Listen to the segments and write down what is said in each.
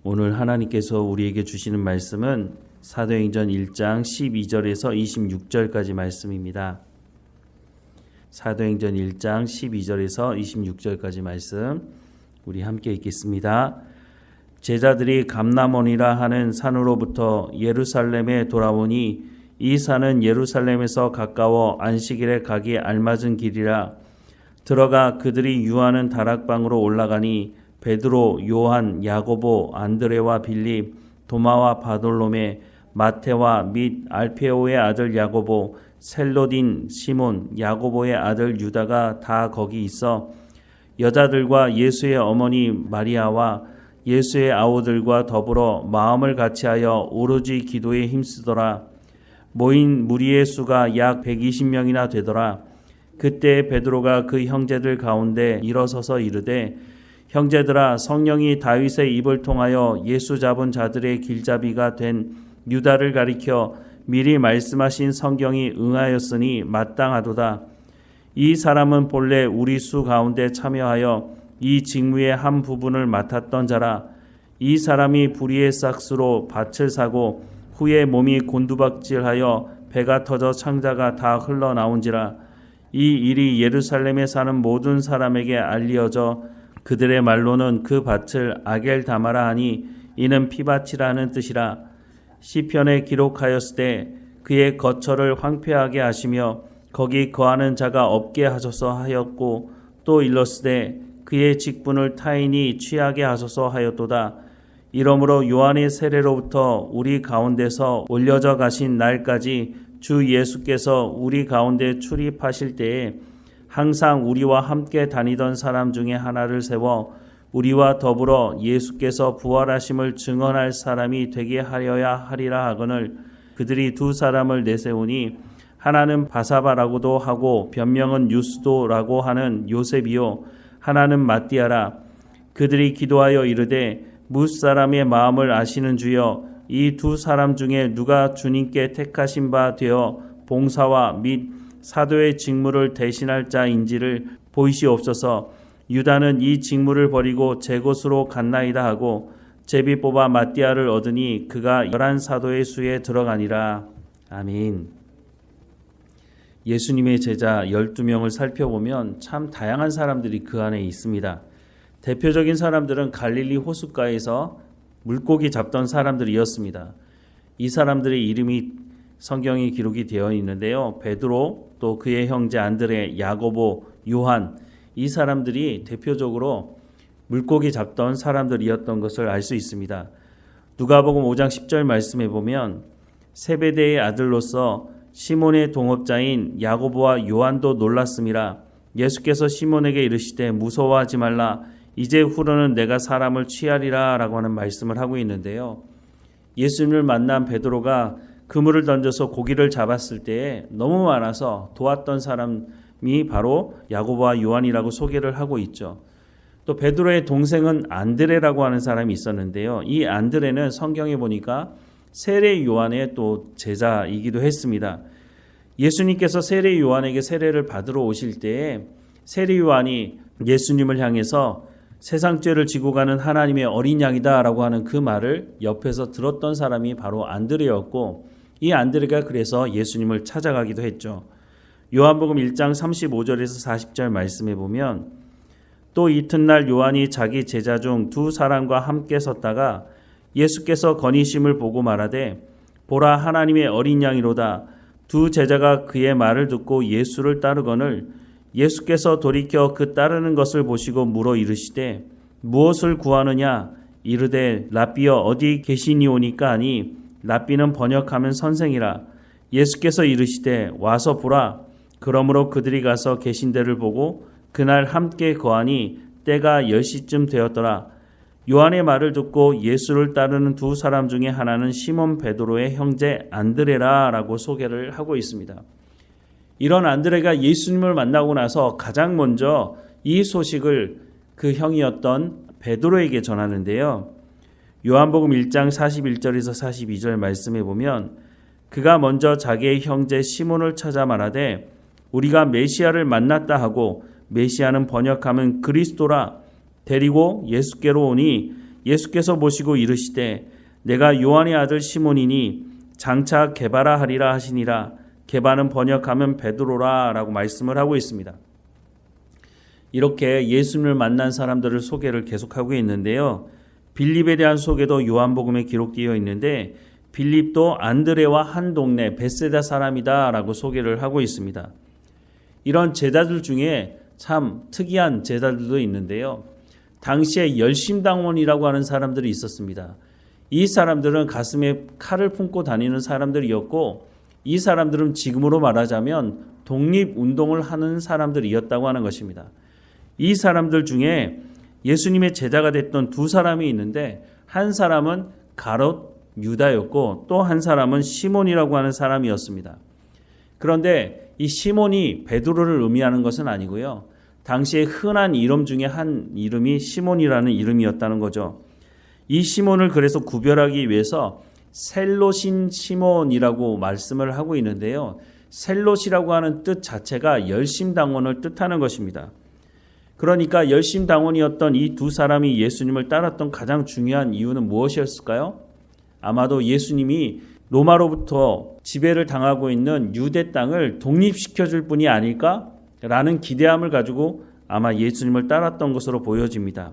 오늘 하나님께서 우리에게 주시는 말씀은 사도행전 1장 12절에서 26절까지 말씀입니다. 사도행전 1장 12절에서 26절까지 말씀 우리 함께 읽겠습니다. 제자들이 감람원이라 하는 산으로부터 예루살렘에 돌아오니 이 산은 예루살렘에서 가까워 안식일에 가기 알맞은 길이라. 들어가 그들이 유하는 다락방으로 올라가니 베드로, 요한, 야고보, 안드레와 빌립, 도마와 바돌로메, 마테와 및 알페오의 아들 야고보, 셀로딘, 시몬, 야고보의 아들 유다가 다 거기 있어 여자들과 예수의 어머니 마리아와 예수의 아우들과 더불어 마음을 같이하여 오로지 기도에 힘쓰더라. 모인 무리의 수가 약 120명이나 되더라. 그때 베드로가 그 형제들 가운데 일어서서 이르되 형제들아, 성령이 다윗의 입을 통하여 예수 잡은 자들의 길잡이가 된 유다를 가리켜 미리 말씀하신 성경이 응하였으니 마땅하도다. 이 사람은 본래 우리 수 가운데 참여하여 이 직무의 한 부분을 맡았던 자라. 이 사람이 불의의 싹수로 밭을 사고 후에 몸이 곤두박질하여 배가 터져 창자가 다 흘러나온지라. 이 일이 예루살렘에 사는 모든 사람에게 알리어져 그들의 말로는 그 밭을 아겔다마라 하니 이는 피밭이라는 뜻이라. 시편에 기록하였을 때 그의 거처를 황폐하게 하시며 거기 거하는 자가 없게 하소서 하였고 또 일렀으되 그의 직분을 타인이 취하게 하소서 하였도다. 이러므로 요한의 세례로부터 우리 가운데서 올려져 가신 날까지 주 예수께서 우리 가운데 출입하실 때에 항상 우리와 함께 다니던 사람 중에 하나를 세워 우리와 더불어 예수께서 부활하심을 증언할 사람이 되게 하려야 하리라 하거늘 그들이 두 사람을 내세우니 하나는 바사바라고도 하고 변명은 유스도라고 하는 요셉이요 하나는 마띠아라. 그들이 기도하여 이르되 무사람의 마음을 아시는 주여 이 두 사람 중에 누가 주님께 택하신 바 되어 봉사와 및 사도의 직무를 대신할 자인지를 보이시옵소서. 유다는 이 직무를 버리고 제 곳으로 갔나이다 하고 제비 뽑아 마띠아를 얻으니 그가 11사도의 수에 들어가니라. 아멘. 예수님의 제자 12명을 살펴보면 참 다양한 사람들이 그 안에 있습니다. 대표적인 사람들은 갈릴리 호숫가에서 물고기 잡던 사람들이었습니다. 이 사람들의 이름이 성경에 기록이 되어 있는데요. 베드로, 또 그의 형제 안드레, 야고보, 요한, 이 사람들이 대표적으로 물고기 잡던 사람들이었던 것을 알 수 있습니다. 누가복음 5장 10절 말씀에 보면 세베대의 아들로서 시몬의 동업자인 야고보와 요한도 놀랐음이라. 예수께서 시몬에게 이르시되 무서워하지 말라. 이제 후로는 내가 사람을 취하리라 라고 하는 말씀을 하고 있는데요. 예수님을 만난 베드로가 그물을 던져서 고기를 잡았을 때에 너무 많아서 도왔던 사람이 바로 야고보와 요한이라고 소개를 하고 있죠. 또 베드로의 동생은 안드레라고 하는 사람이 있었는데요. 이 안드레는 성경에 보니까 세례 요한의 또 제자이기도 했습니다. 예수님께서 세례 요한에게 세례를 받으러 오실 때에 세례 요한이 예수님을 향해서 세상 죄를 지고 가는 하나님의 어린 양이다 라고 하는 그 말을 옆에서 들었던 사람이 바로 안드레였고 이 안드레가 그래서 예수님을 찾아가기도 했죠. 요한복음 1장 35절에서 40절 말씀에 보면 또 이튿날 요한이 자기 제자 중 두 사람과 함께 섰다가 예수께서 거니심을 보고 말하되 보라 하나님의 어린 양이로다. 두 제자가 그의 말을 듣고 예수를 따르거늘 예수께서 돌이켜 그 따르는 것을 보시고 물어 이르시되 무엇을 구하느냐. 이르되 랍비여 어디 계시니오니까 하니 랍비는 번역하면 선생이라. 예수께서 이르시되 와서 보라. 그러므로 그들이 가서 계신 데를 보고 그날 함께 거하니 때가 10시쯤 되었더라. 요한의 말을 듣고 예수를 따르는 두 사람 중에 하나는 시몬 베드로의 형제 안드레라 라고 소개를 하고 있습니다. 이런 안드레가 예수님을 만나고 나서 가장 먼저 이 소식을 그 형이었던 베드로에게 전하는데요. 요한복음 1장 41절에서 42절 말씀에 보면 그가 먼저 자기의 형제 시몬을 찾아 말하되 우리가 메시아를 만났다 하고 메시아는 번역하면 그리스도라. 데리고 예수께로 오니 예수께서 보시고 이르시되 내가 요한의 아들 시몬이니 장차 게바라 하리라 하시니라. 게바는 번역하면 베드로라 라고 말씀을 하고 있습니다. 이렇게 예수님을 만난 사람들을 소개를 계속하고 있는데요. 빌립에 대한 소개도 요한복음에 기록되어 있는데 빌립도 안드레와 한 동네 베세다 사람이다 라고 소개를 하고 있습니다. 이런 제자들 중에 참 특이한 제자들도 있는데요. 당시에 열심당원이라고 하는 사람들이 있었습니다. 이 사람들은 가슴에 칼을 품고 다니는 사람들이었고 이 사람들은 지금으로 말하자면 독립운동을 하는 사람들이었다고 하는 것입니다. 이 사람들 중에 예수님의 제자가 됐던 두 사람이 있는데 한 사람은 가롯 유다였고 또 한 사람은 시몬이라고 하는 사람이었습니다. 그런데 이 시몬이 베드로를 의미하는 것은 아니고요. 당시에 흔한 이름 중에 한 이름이 시몬이라는 이름이었다는 거죠. 이 시몬을 그래서 구별하기 위해서 셀롯인 시몬이라고 말씀을 하고 있는데요. 셀롯이라고 하는 뜻 자체가 열심당원을 뜻하는 것입니다. 그러니까 열심당원이었던 이 두 사람이 예수님을 따랐던 가장 중요한 이유는 무엇이었을까요? 아마도 예수님이 로마로부터 지배를 당하고 있는 유대 땅을 독립시켜줄 분이 아닐까라는 기대함을 가지고 아마 예수님을 따랐던 것으로 보여집니다.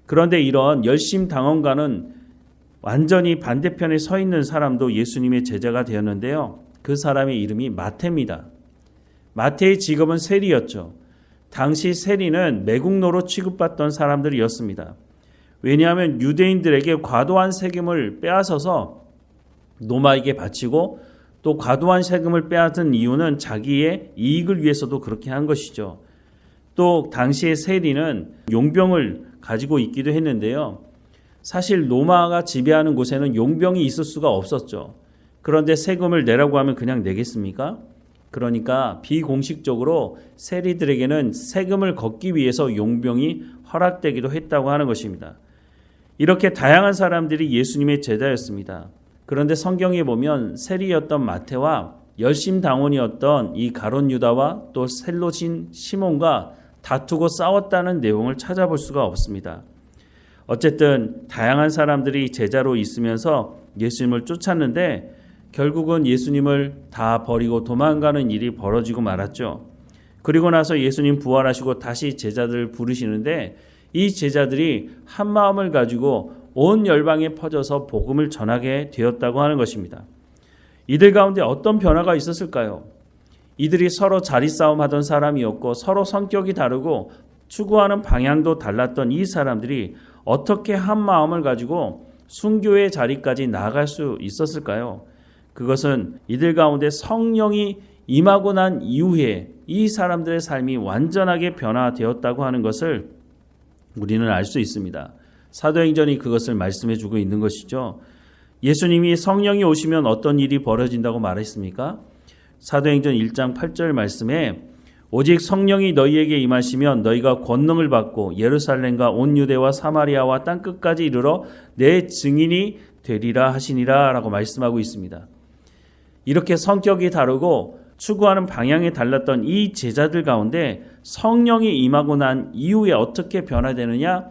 그런데 이런 열심당원과는 완전히 반대편에 서 있는 사람도 예수님의 제자가 되었는데요. 그 사람의 이름이 마태입니다. 마태의 직업은 세리였죠. 당시 세리는 매국노로 취급받던 사람들이었습니다. 왜냐하면 유대인들에게 과도한 세금을 빼앗아서 로마에게 바치고 또 과도한 세금을 빼앗은 이유는 자기의 이익을 위해서도 그렇게 한 것이죠. 또 당시의 세리는 용병을 가지고 있기도 했는데요. 사실 로마가 지배하는 곳에는 용병이 있을 수가 없었죠. 그런데 세금을 내라고 하면 그냥 내겠습니까? 그러니까 비공식적으로 세리들에게는 세금을 걷기 위해서 용병이 허락되기도 했다고 하는 것입니다. 이렇게 다양한 사람들이 예수님의 제자였습니다. 그런데 성경에 보면 세리였던 마태와 열심당원이었던 이 가롯 유다와 또 셀롯인 시몬과 다투고 싸웠다는 내용을 찾아볼 수가 없습니다. 어쨌든 다양한 사람들이 제자로 있으면서 예수님을 쫓았는데 결국은 예수님을 다 버리고 도망가는 일이 벌어지고 말았죠. 그리고 나서 예수님 부활하시고 다시 제자들을 부르시는데 이 제자들이 한 마음을 가지고 온 열방에 퍼져서 복음을 전하게 되었다고 하는 것입니다. 이들 가운데 어떤 변화가 있었을까요? 이들이 서로 자리싸움하던 사람이었고 서로 성격이 다르고 추구하는 방향도 달랐던 이 사람들이 어떻게 한 마음을 가지고 순교의 자리까지 나아갈 수 있었을까요? 그것은 이들 가운데 성령이 임하고 난 이후에 이 사람들의 삶이 완전하게 변화되었다고 하는 것을 우리는 알 수 있습니다. 사도행전이 그것을 말씀해 주고 있는 것이죠. 예수님이 성령이 오시면 어떤 일이 벌어진다고 말했습니까? 사도행전 1장 8절 말씀에 오직 성령이 너희에게 임하시면 너희가 권능을 받고 예루살렘과 온 유대와 사마리아와 땅끝까지 이르러 내 증인이 되리라 하시니라 라고 말씀하고 있습니다. 이렇게 성격이 다르고 추구하는 방향이 달랐던 이 제자들 가운데 성령이 임하고 난 이후에 어떻게 변화되느냐?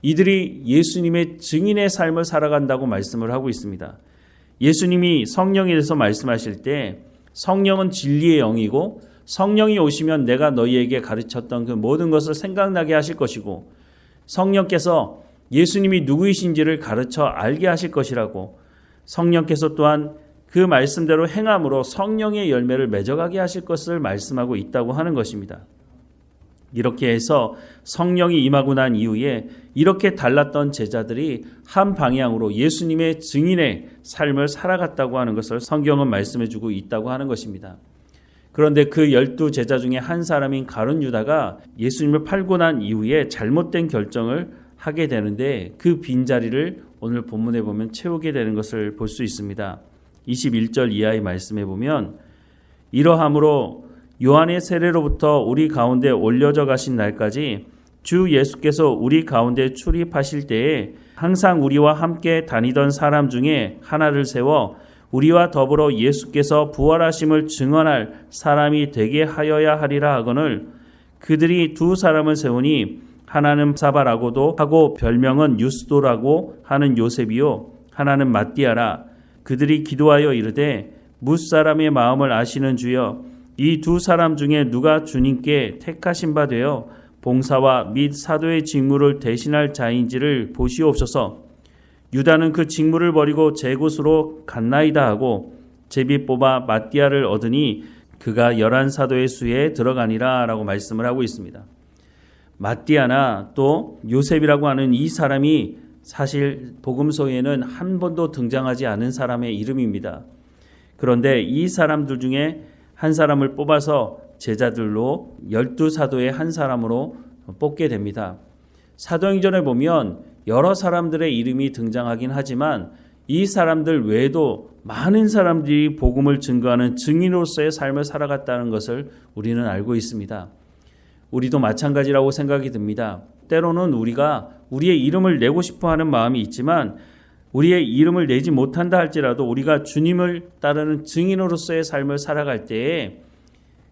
이들이 예수님의 증인의 삶을 살아간다고 말씀을 하고 있습니다. 예수님이 성령에 대해서 말씀하실 때 성령은 진리의 영이고 성령이 오시면 내가 너희에게 가르쳤던 그 모든 것을 생각나게 하실 것이고 성령께서 예수님이 누구이신지를 가르쳐 알게 하실 것이라고 성령께서 또한 그 말씀대로 행함으로 성령의 열매를 맺어가게 하실 것을 말씀하고 있다고 하는 것입니다. 이렇게 해서 성령이 임하고 난 이후에 이렇게 달랐던 제자들이 한 방향으로 예수님의 증인의 삶을 살아갔다고 하는 것을 성경은 말씀해주고 있다고 하는 것입니다. 그런데 그 12제자 중에 한 사람인 가룟 유다가 예수님을 팔고 난 이후에 잘못된 결정을 하게 되는데 그 빈자리를 오늘 본문에 보면 채우게 되는 것을 볼 수 있습니다. 21절 이하의 말씀에 보면 이러함으로 요한의 세례로부터 우리 가운데 올려져 가신 날까지 주 예수께서 우리 가운데 출입하실 때에 항상 우리와 함께 다니던 사람 중에 하나를 세워 우리와 더불어 예수께서 부활하심을 증언할 사람이 되게 하여야 하리라 하거늘 그들이 두 사람을 세우니 하나는 사바라고도 하고 별명은 유스도라고 하는 요셉이요 하나는 matti아라. 그들이 기도하여 이르되 뭇사람의 마음을 아시는 주여 이 두 사람 중에 누가 주님께 택하신 바 되어 봉사와 및 사도의 직무를 대신할 자인지를 보시옵소서. 유다는 그 직무를 버리고 제 곳으로 갔나이다 하고 제비 뽑아 matti아를 얻으니 그가 11사도의 수에 들어가니라 라고 말씀을 하고 있습니다. matti아나 또 요셉이라고 하는 이 사람이 사실 복음서에는 한 번도 등장하지 않은 사람의 이름입니다. 그런데 이 사람들 중에 한 사람을 뽑아서 제자들로 12사도의 한 사람으로 뽑게 됩니다. 사도행전에 보면 여러 사람들의 이름이 등장하긴 하지만 이 사람들 외에도 많은 사람들이 복음을 증거하는 증인으로서의 삶을 살아갔다는 것을 우리는 알고 있습니다. 우리도 마찬가지라고 생각이 듭니다. 때로는 우리가 우리의 이름을 내고 싶어하는 마음이 있지만 우리의 이름을 내지 못한다 할지라도 우리가 주님을 따르는 증인으로서의 삶을 살아갈 때에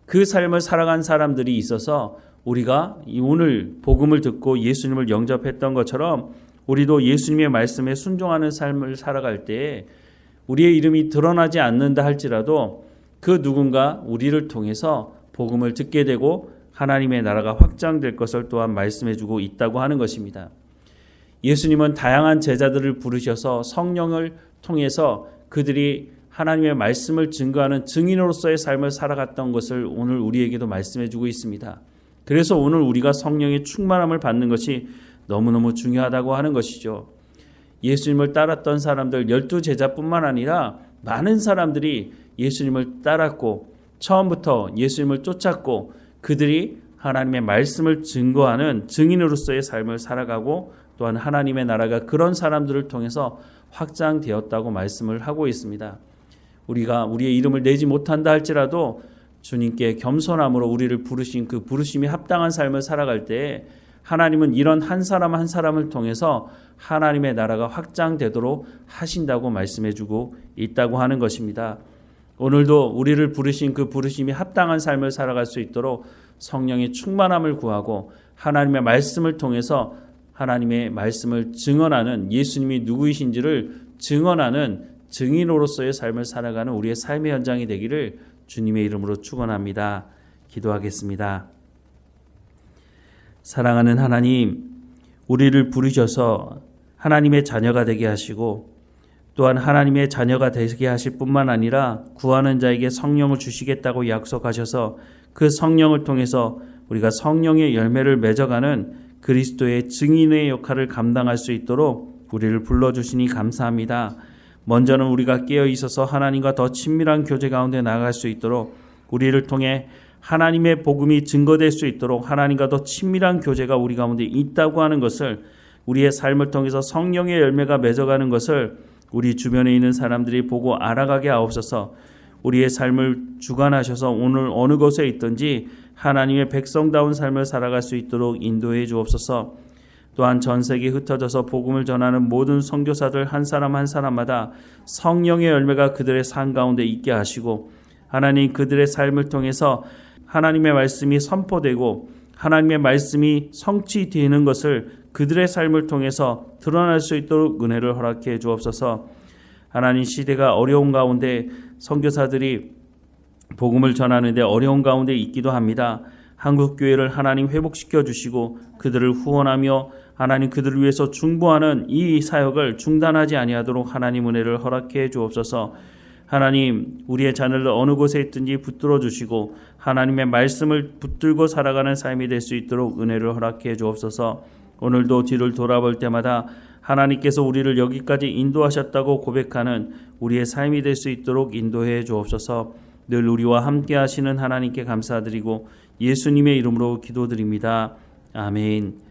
그 삶을 살아간 사람들이 있어서 우리가 오늘 복음을 듣고 예수님을 영접했던 것처럼 우리도 예수님의 말씀에 순종하는 삶을 살아갈 때에 우리의 이름이 드러나지 않는다 할지라도 그 누군가 우리를 통해서 복음을 듣게 되고 하나님의 나라가 확장될 것을 또한 말씀해주고 있다고 하는 것입니다. 예수님은 다양한 제자들을 부르셔서 성령을 통해서 그들이 하나님의 말씀을 증거하는 증인으로서의 삶을 살아갔던 것을 오늘 우리에게도 말씀해주고 있습니다. 그래서 오늘 우리가 성령의 충만함을 받는 것이 너무너무 중요하다고 하는 것이죠. 예수님을 따랐던 사람들 12제자뿐만 아니라 많은 사람들이 예수님을 따랐고 처음부터 예수님을 쫓았고 그들이 하나님의 말씀을 증거하는 증인으로서의 삶을 살아가고 또한 하나님의 나라가 그런 사람들을 통해서 확장되었다고 말씀을 하고 있습니다. 우리가 우리의 이름을 내지 못한다 할지라도 주님께 겸손함으로 우리를 부르신 그 부르심이 합당한 삶을 살아갈 때에 하나님은 이런 한 사람 한 사람을 통해서 하나님의 나라가 확장되도록 하신다고 말씀해주고 있다고 하는 것입니다. 오늘도 우리를 부르신 그 부르심이 합당한 삶을 살아갈 수 있도록 성령의 충만함을 구하고 하나님의 말씀을 통해서 하나님의 말씀을 증언하는 예수님이 누구이신지를 증언하는 증인으로서의 삶을 살아가는 우리의 삶의 현장이 되기를 주님의 이름으로 축원합니다. 기도하겠습니다. 사랑하는 하나님, 우리를 부르셔서 하나님의 자녀가 되게 하시고 또한 하나님의 자녀가 되게 하실 뿐만 아니라 구하는 자에게 성령을 주시겠다고 약속하셔서 그 성령을 통해서 우리가 성령의 열매를 맺어가는 그리스도의 증인의 역할을 감당할 수 있도록 우리를 불러주시니 감사합니다. 먼저는 우리가 깨어 있어서 하나님과 더 친밀한 교제 가운데 나아갈 수 있도록 우리를 통해 하나님의 복음이 증거될 수 있도록 하나님과 더 친밀한 교제가 우리 가운데 있다고 하는 것을 우리의 삶을 통해서 성령의 열매가 맺어가는 것을 우리 주변에 있는 사람들이 보고 알아가게 하옵소서. 우리의 삶을 주관하셔서 오늘 어느 곳에 있든지 하나님의 백성다운 삶을 살아갈 수 있도록 인도해 주옵소서. 또한 전 세계에 흩어져서 복음을 전하는 모든 선교사들 한 사람 한 사람마다 성령의 열매가 그들의 삶 가운데 있게 하시고 하나님 그들의 삶을 통해서 하나님의 말씀이 선포되고 하나님의 말씀이 성취되는 것을 그들의 삶을 통해서 드러날 수 있도록 은혜를 허락해 주옵소서. 하나님 시대가 어려운 가운데 선교사들이 복음을 전하는데 어려운 가운데 있기도 합니다. 한국교회를 하나님 회복시켜 주시고 그들을 후원하며 하나님 그들을 위해서 중보하는 이 사역을 중단하지 아니하도록 하나님 은혜를 허락해 주옵소서. 하나님 우리의 자녀를 어느 곳에 있든지 붙들어 주시고 하나님의 말씀을 붙들고 살아가는 삶이 될 수 있도록 은혜를 허락해 주옵소서. 오늘도 뒤를 돌아볼 때마다 하나님께서 우리를 여기까지 인도하셨다고 고백하는 우리의 삶이 될 수 있도록 인도해 주옵소서. 늘 우리와 함께 하시는 하나님께 감사드리고 예수님의 이름으로 기도드립니다. 아멘.